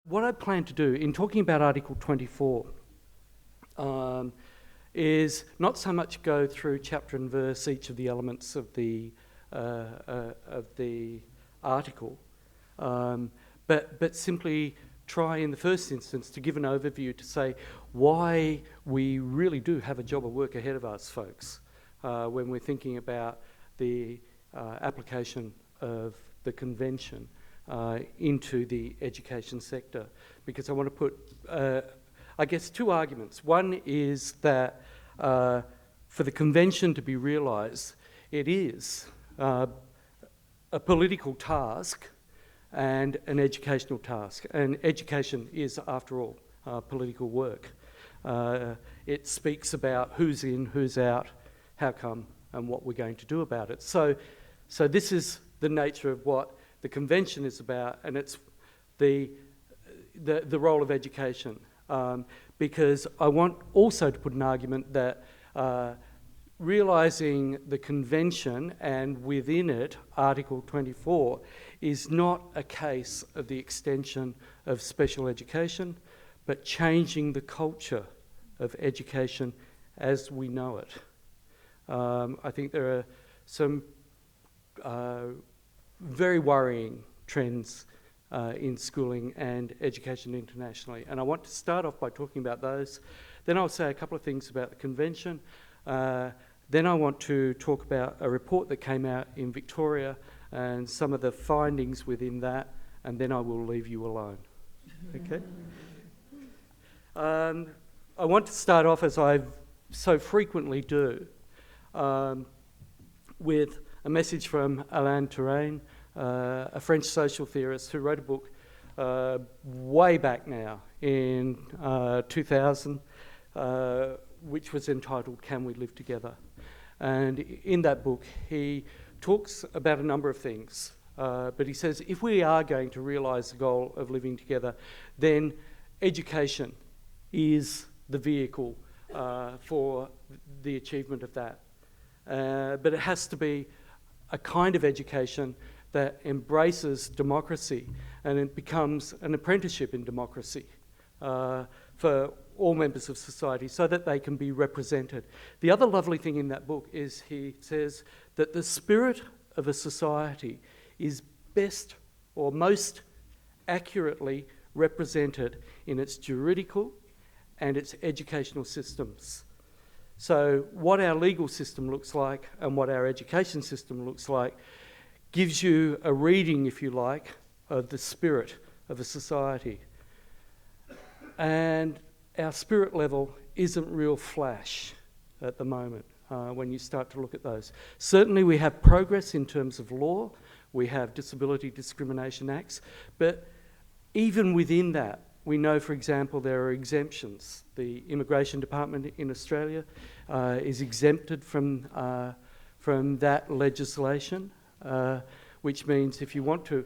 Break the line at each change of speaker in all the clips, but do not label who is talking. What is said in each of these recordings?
What I plan to do in talking about Article 24 is not so much go through chapter and verse each of the elements of the article, but simply try in the first instance to give an overview to say why we really do have a job of work ahead of us, folks, when we're thinking about the application of the Convention into the education sector. Because I want to put, I guess, two arguments. One is that for the Convention to be realised, it is a political task and an educational task. And education is, after all, political work. It speaks about who's in, who's out, how come, and what we're going to do about it. So this is the nature of what the Convention is about, and it's the role of education. Because I want also to put an argument that realising the Convention and within it Article 24 is not a case of the extension of special education, but changing the culture of education as we know it. I think there are some very worrying trends in schooling and education internationally. And I want to start off by talking about those. Then I'll say a couple of things about the Convention. Then I want to talk about a report that came out in Victoria and some of the findings within that, and then I will leave you alone. Okay? I want to start off, as I so frequently do, with a message from Alain Touraine, a French social theorist who wrote a book way back now in 2000, which was entitled Can We Live Together? And in that book he talks about a number of things, but he says if we are going to realise the goal of living together, then education is the vehicle for the achievement of that. But it has to be a kind of education that embraces democracy, and it becomes an apprenticeship in democracy for all members of society so that they can be represented. The other lovely thing in that book is he says that the spirit of a society is best or most accurately represented in its juridical and its educational systems. So what our legal system looks like and what our education system looks like gives you a reading, if you like, of the spirit of a society. And our spirit level isn't real flash at the moment when you start to look at those. Certainly we have progress in terms of law, we have disability discrimination acts, but even within that, we know, for example, there are exemptions. The Immigration Department in Australia is exempted from that legislation, which means if you want to,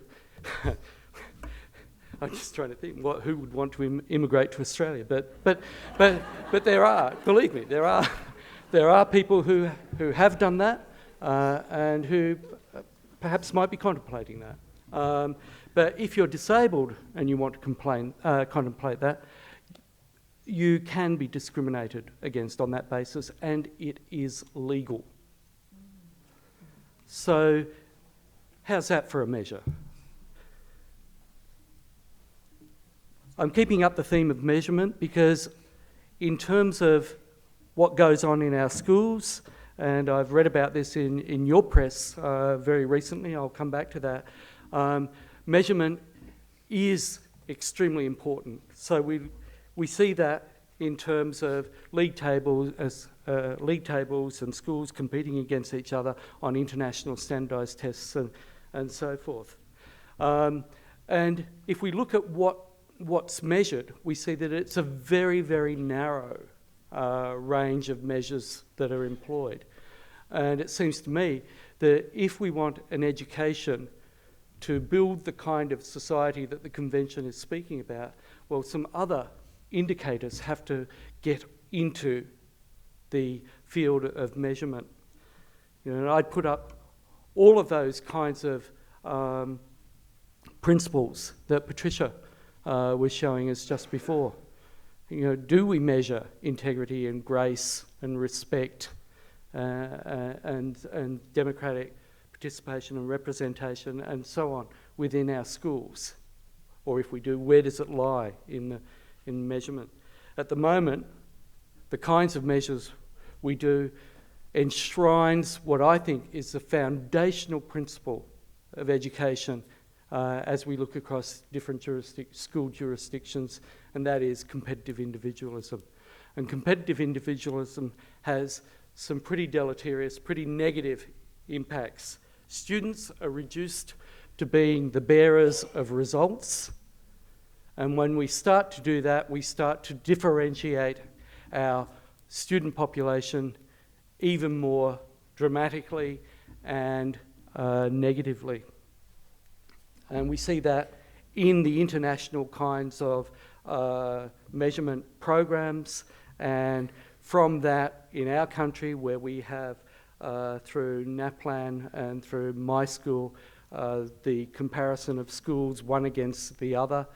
I'm just trying to think who would want to immigrate to Australia, but there are, believe me, there are people who have done that and who perhaps might be contemplating that. But if you're disabled and you want to contemplate that, you can be discriminated against on that basis, and it is legal. So how's that for a measure? I'm keeping up the theme of measurement because in terms of what goes on in our schools, and I've read about this in your press very recently, I'll come back to that, measurement is extremely important. So we see that in terms of league tables and schools competing against each other on international standardised tests and so forth. And if we look at what's measured, we see that it's a very, very narrow range of measures that are employed. And it seems to me that if we want an education to build the kind of society that the Convention is speaking about, well, some other indicators have to get into the field of measurement. You know, and I'd put up all of those kinds of principles that Patricia was showing us just before. Do we measure integrity and grace and respect and democratic participation and representation and so on within our schools? Or if we do, where does it lie in measurement? At the moment, the kinds of measures we do enshrines what I think is the foundational principle of education as we look across different school jurisdictions, and that is competitive individualism. And competitive individualism has some pretty deleterious, pretty negative impacts. Students are reduced to being the bearers of results, and when we start to do that, we start to differentiate our student population even more dramatically and negatively. And we see that in the international kinds of measurement programs, and from that in our country where we have through NAPLAN and through my school the comparison of schools one against the other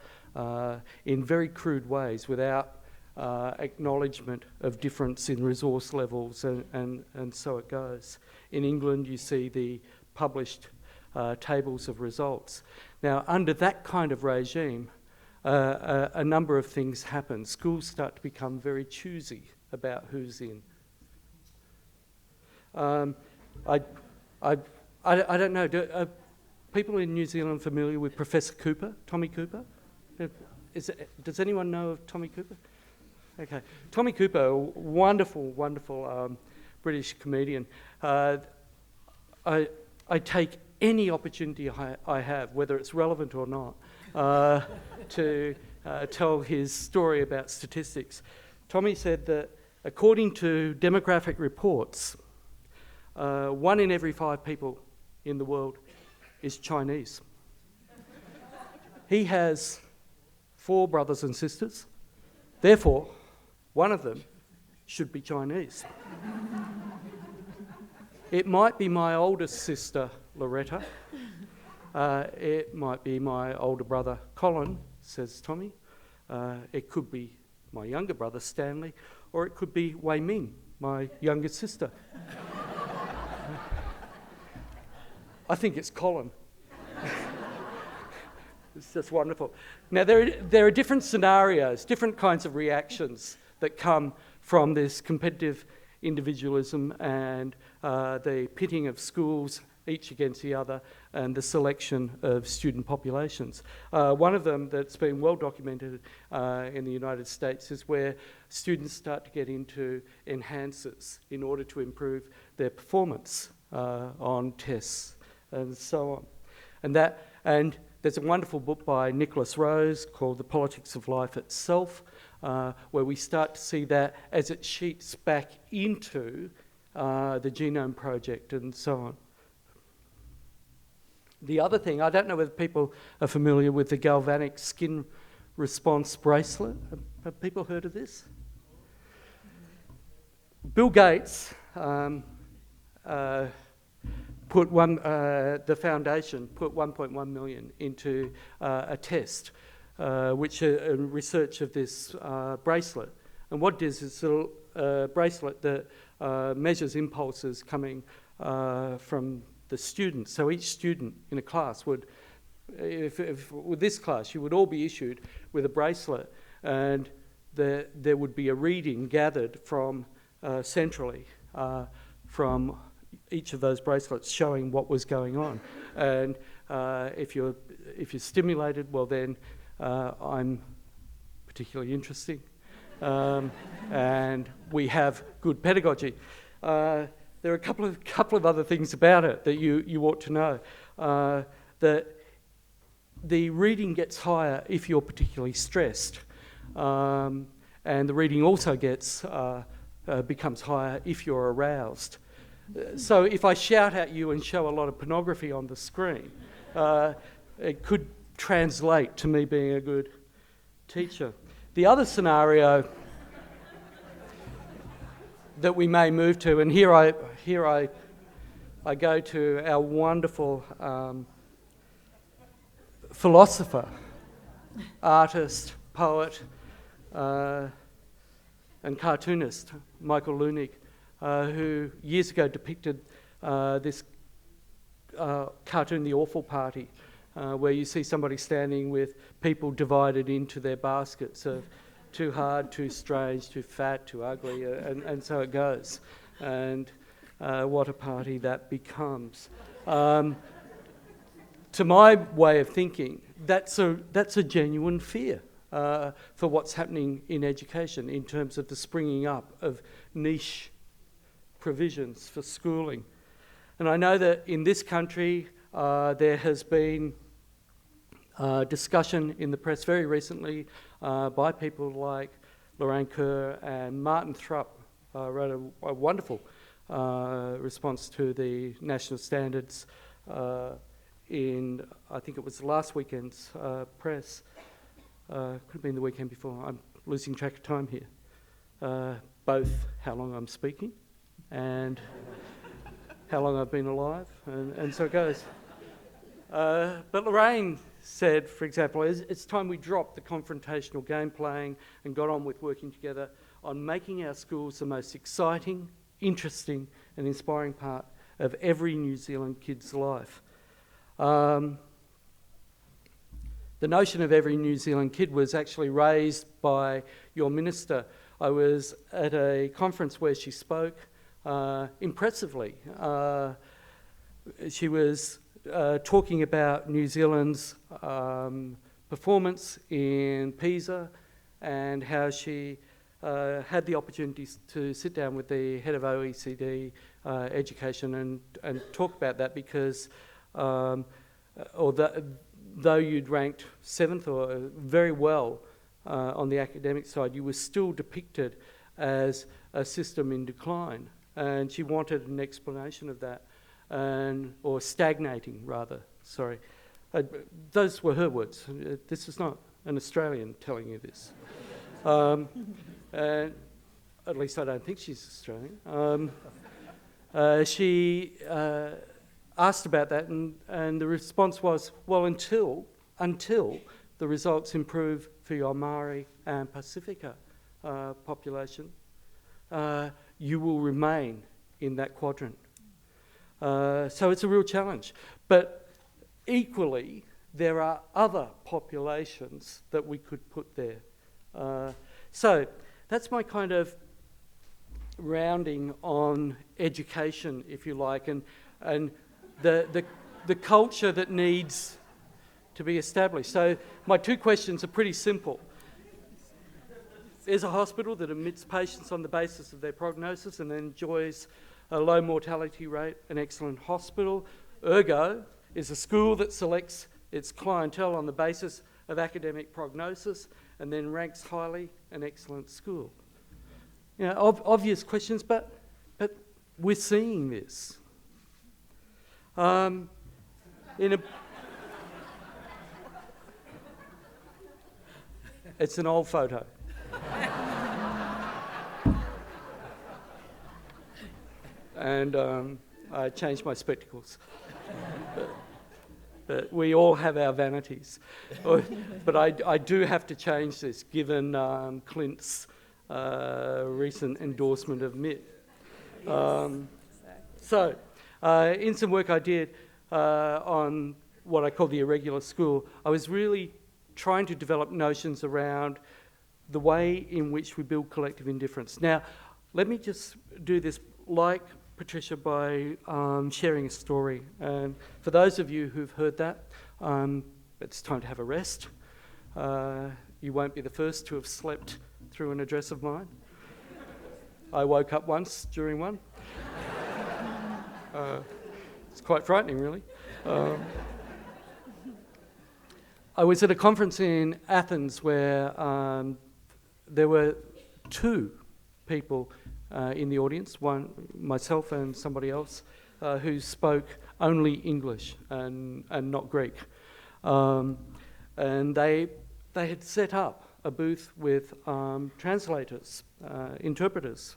in very crude ways without acknowledgement of difference in resource levels, and so it goes. In England you see the published tables of results. Now, under that kind of regime, a number of things happen. Schools start to become very choosy about who's in. I don't know. Are people in New Zealand familiar with Professor Cooper, Tommy Cooper? Does anyone know of Tommy Cooper? Okay, Tommy Cooper, a wonderful British comedian. I take any opportunity I have, whether it's relevant or not, to tell his story about statistics. Tommy said that according to demographic reports, 1 in every 5 people in the world is Chinese. He has 4 brothers and sisters. Therefore, one of them should be Chinese. It might be my oldest sister, Loretta. It might be my older brother, Colin, says Tommy. It could be my younger brother, Stanley, or it could be Wei Ming, my younger sister. I think it's Colin. It's just wonderful. Now, there are different scenarios, different kinds of reactions that come from this competitive individualism and the pitting of schools each against the other and the selection of student populations. One of them that's been well documented in the United States is where students start to get into enhancers in order to improve their performance on tests and so on. And there's a wonderful book by Nicholas Rose called The Politics of Life Itself, where we start to see that as it sheets back into the Genome Project and so on. The other thing, I don't know whether people are familiar with the Galvanic Skin Response Bracelet. Have people heard of this? Bill Gates the foundation put 1.1 million into a test, which research of this bracelet. And what it is a bracelet that measures impulses coming from the students. So each student in a class would, if with this class, you would all be issued with a bracelet, and there would be a reading gathered from centrally from each of those bracelets showing what was going on. And if you're stimulated, well then I'm particularly interesting. And we have good pedagogy. There are a couple of other things about it that you ought to know. That the reading gets higher if you're particularly stressed. And the reading also becomes higher if you're aroused. So if I shout at you and show a lot of pornography on the screen, it could translate to me being a good teacher. The other scenario that we may move to, and here I go to our wonderful philosopher, artist, poet, and cartoonist, Michael Leunig, who years ago depicted this cartoon, The Awful Party, where you see somebody standing with people divided into their baskets of too hard, too strange, too fat, too ugly, and so it goes. And what a party that becomes. To my way of thinking, that's a genuine fear for what's happening in education in terms of the springing up of niche provisions for schooling. And I know that in this country there has been discussion in the press very recently by people like Lorraine Kerr and Martin Thrupp wrote a wonderful response to the national standards in, I think it was last weekend's press. Could have been the weekend before. I'm losing track of time here. Both how long I'm speaking and how long I've been alive, and so it goes. But Lorraine said, for example, it's time we dropped the confrontational game playing and got on with working together on making our schools the most exciting, interesting and inspiring part of every New Zealand kid's life. The notion of every New Zealand kid was actually raised by your minister. I was at a conference where she spoke impressively. She was talking about New Zealand's performance in PISA and how she had the opportunity to sit down with the head of OECD education and talk about that because though you'd ranked 7th or very well on the academic side, you were still depicted as a system in decline. And she wanted an explanation of that, or stagnating rather, sorry. Those were her words. This is not an Australian telling you this. And at least I don't think she's Australian. She asked about that, and the response was, well, until the results improve for your Maori and Pacifica population, you will remain in that quadrant. So it's a real challenge. But equally, there are other populations that we could put there. So that's my kind of rounding on education, if you like, and the culture that needs to be established. So my two questions are pretty simple. Is a hospital that admits patients on the basis of their prognosis and enjoys a low mortality rate an excellent hospital? Ergo, is a school that selects its clientele on the basis of academic prognosis and then ranks highly an excellent school? You know, obvious questions, but we're seeing this. It's an old photo. And I changed my spectacles. But we all have our vanities. But I do have to change this, given Clint's recent endorsement of MIT. So, in some work I did on what I call the Irregular School, I was really trying to develop notions around the way in which we build collective indifference. Now, let me just do this like Patricia by sharing a story. And for those of you who've heard that, it's time to have a rest. You won't be the first to have slept through an address of mine. I woke up once during one. It's quite frightening, really. I was at a conference in Athens where there were two people in the audience, one myself and somebody else, who spoke only English and not Greek. And they had set up a booth with translators, interpreters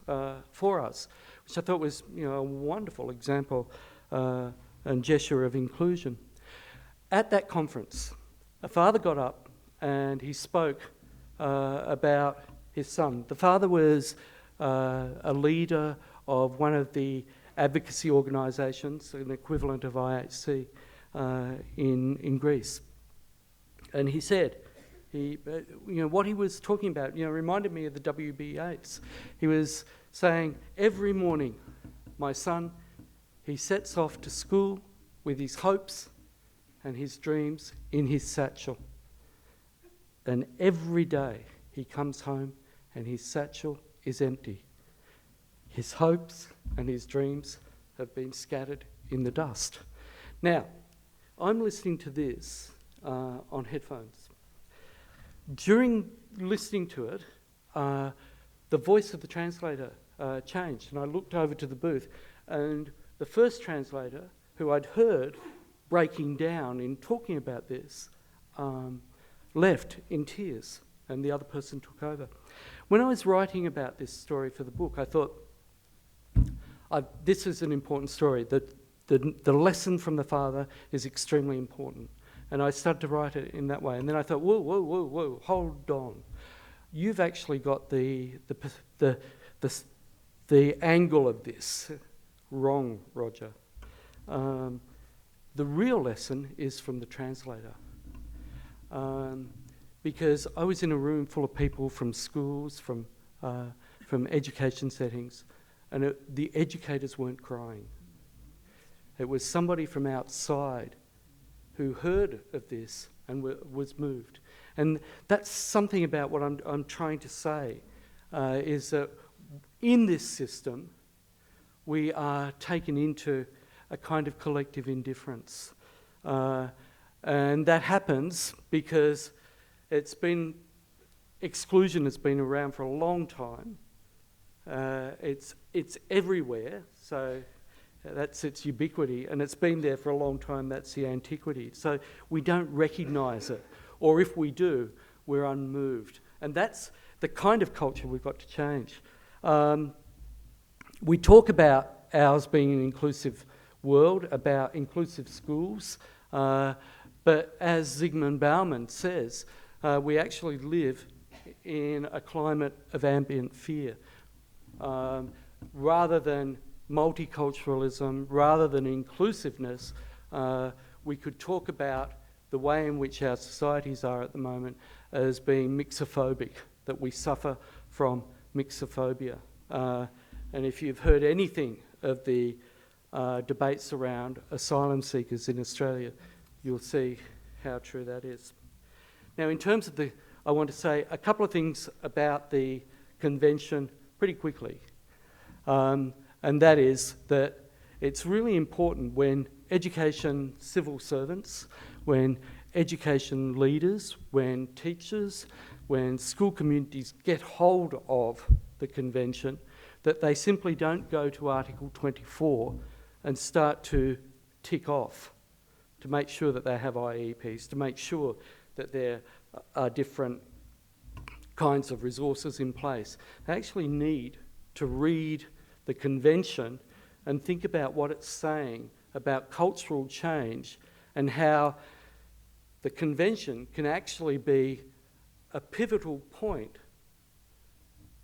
for us, which I thought was, a wonderful example and gesture of inclusion. At that conference, a father got up and he spoke about his son. The father was a leader of one of the advocacy organisations, an equivalent of IHC in Greece. And he said, what he was talking about, reminded me of the WBAs. He was saying, every morning, my son, he sets off to school with his hopes and his dreams in his satchel. And every day he comes home and his satchel is empty. His hopes and his dreams have been scattered in the dust. Now, I'm listening to this on headphones. During listening to it, the voice of the translator changed, and I looked over to the booth, and the first translator, who I'd heard breaking down in talking about this, left in tears, and the other person took over. When I was writing about this story for the book, I thought, this is an important story. The lesson from the father is extremely important. And I started to write it in that way. And then I thought, whoa, hold on. You've actually got the angle of this wrong, Roger. The real lesson is from the translator. Because I was in a room full of people from schools, from education settings, and the educators weren't crying. It was somebody from outside who heard of this and was moved. And that's something about what I'm trying to say, is that in this system, we are taken into a kind of collective indifference. And that happens because exclusion has been around for a long time. It's everywhere, so that's its ubiquity, and it's been there for a long time. That's the antiquity. So we don't recognise it, or if we do, we're unmoved. And that's the kind of culture we've got to change. We talk about ours being an inclusive world, about inclusive schools, but as Zygmunt Bauman says, we actually live in a climate of ambient fear. Rather than multiculturalism, rather than inclusiveness, we could talk about the way in which our societies are at the moment as being mixophobic, that we suffer from mixophobia. And if you've heard anything of the debates around asylum seekers in Australia, you'll see how true that is. Now, in terms of I want to say a couple of things about the convention pretty quickly. And that is that it's really important when education civil servants, when education leaders, when teachers, when school communities get hold of the convention, that they simply don't go to Article 24 and start to tick off to make sure that they have IEPs, to make sure that there are different kinds of resources in place. They actually need to read the convention and think about what it's saying about cultural change and how the convention can actually be a pivotal point,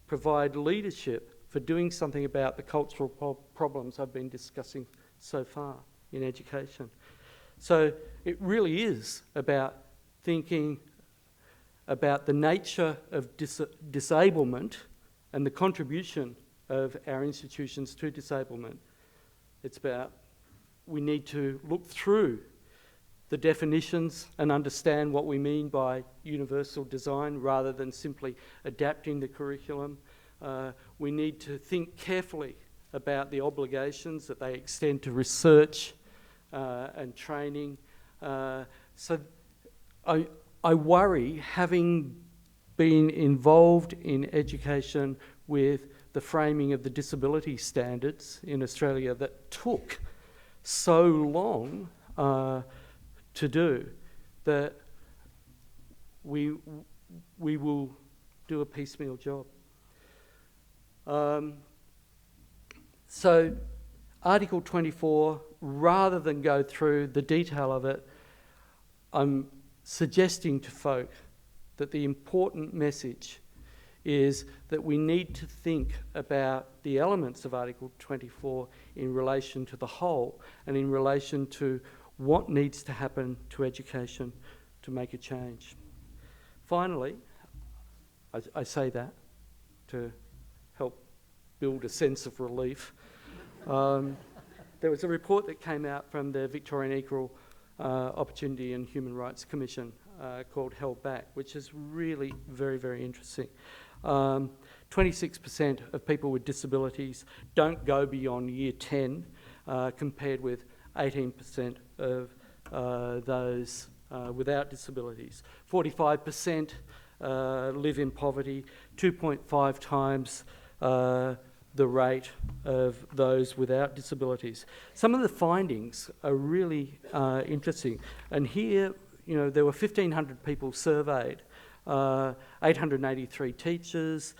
provide leadership for doing something about the cultural problems I've been discussing so far in education. So it really is about thinking about the nature of disablement and the contribution of our institutions to disablement. It's about we need to look through the definitions and understand what we mean by universal design rather than simply adapting the curriculum. We need to think carefully about the obligations that they extend to research and training. So I worry, having been involved in education with the framing of the disability standards in Australia that took so long to do, that we will do a piecemeal job. So Article 24, rather than go through the detail of it, I'm suggesting to folk that the important message is that we need to think about the elements of Article 24 in relation to the whole and in relation to what needs to happen to education to make a change. Finally, I say that to help build a sense of relief. There was a report that came out from the Victorian Equal Opportunity and Human Rights Commission called Held Back, which is really very, very interesting. 26% of people with disabilities don't go beyond year 10, compared with 18% of those without disabilities. 45% live in poverty, 2.5 times the rate of those without disabilities. Some of the findings are really interesting. And here, you know, there were 1,500 people surveyed, 883 teachers,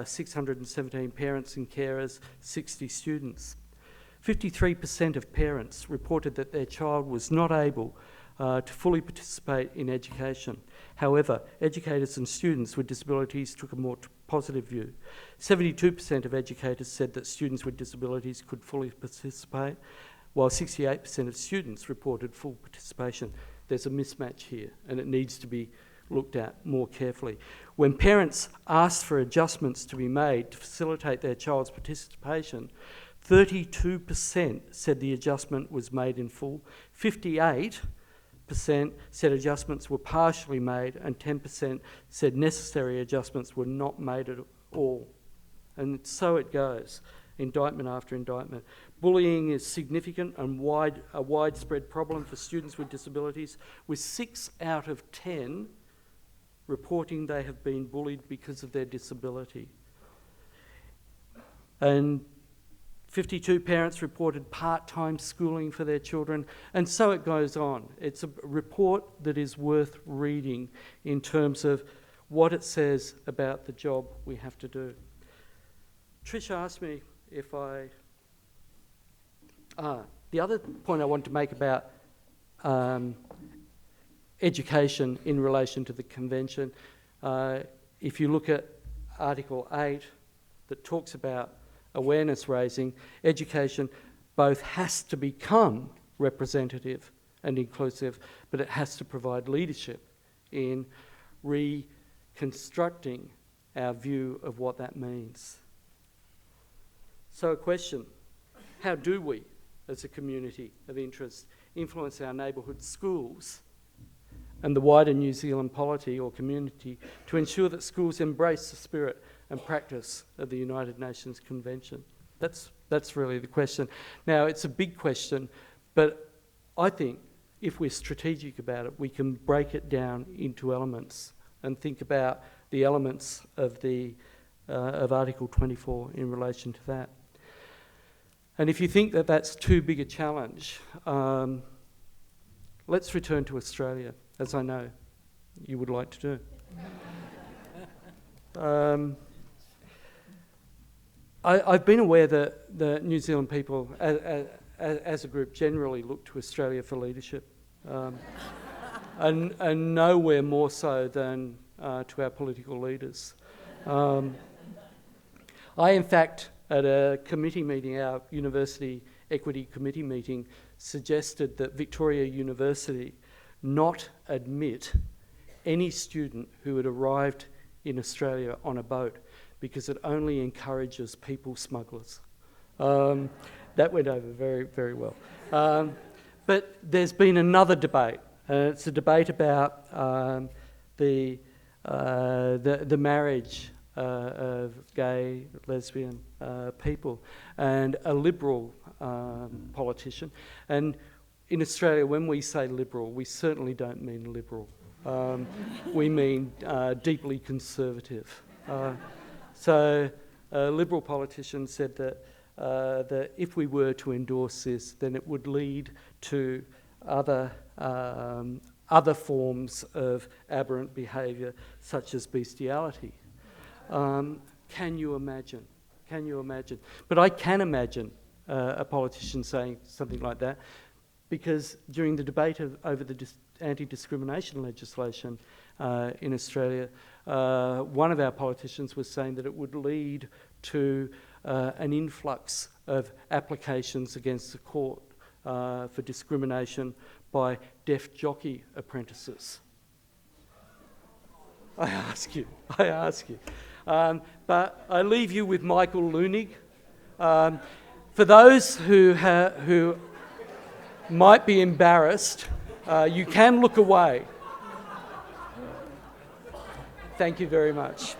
617 parents and carers, 60 students. 53% of parents reported that their child was not able to fully participate in education. However, educators and students with disabilities took a more positive view. 72% of educators said that students with disabilities could fully participate, while 68% of students reported full participation. There's a mismatch here, and it needs to be looked at more carefully. When parents asked for adjustments to be made to facilitate their child's participation, 32% said the adjustment was made in full, 58% said adjustments were partially made, and 10% said necessary adjustments were not made at all. And so it goes, indictment after indictment. Bullying is significant and a widespread problem for students with disabilities, with 6 out of 10 reporting they have been bullied because of their disability. And 52 parents reported part-time schooling for their children, and so it goes on. It's a report that is worth reading in terms of what it says about the job we have to do. Trish asked me if the other point I want to make about education in relation to the convention, if you look at Article 8 that talks about awareness raising, education both has to become representative and inclusive, but it has to provide leadership in reconstructing our view of what that means. So a question, how do we, as a community of interest, influence our neighbourhood schools and the wider New Zealand polity or community to ensure that schools embrace the spirit and practice of the United Nations Convention? That's really the question. Now, it's a big question, but I think if we're strategic about it, we can break it down into elements and think about the elements of Article 24 in relation to that. And if you think that that's too big a challenge, let's return to Australia, as I know you would like to do. I've been aware that the New Zealand people, as a group, generally look to Australia for leadership, and nowhere more so than to our political leaders. I, in fact, at a committee meeting, our University Equity Committee meeting, suggested that Victoria University not admit any student who had arrived in Australia on a boat, because it only encourages people smugglers. That went over very, very well. But there's been another debate, and it's a debate about the marriage of gay, lesbian people, and a Liberal politician. And in Australia, when we say Liberal, we certainly don't mean liberal. We mean deeply conservative. So a Liberal politician said that if we were to endorse this, then it would lead to other forms of aberrant behaviour, such as bestiality. Can you imagine? Can you imagine? But I can imagine a politician saying something like that. because during the debate over the anti-discrimination legislation in Australia, one of our politicians was saying that it would lead to an influx of applications against the court for discrimination by deaf jockey apprentices. I ask you. But I leave you with Michael Leunig. For those who might be embarrassed, you can look away. Thank you very much.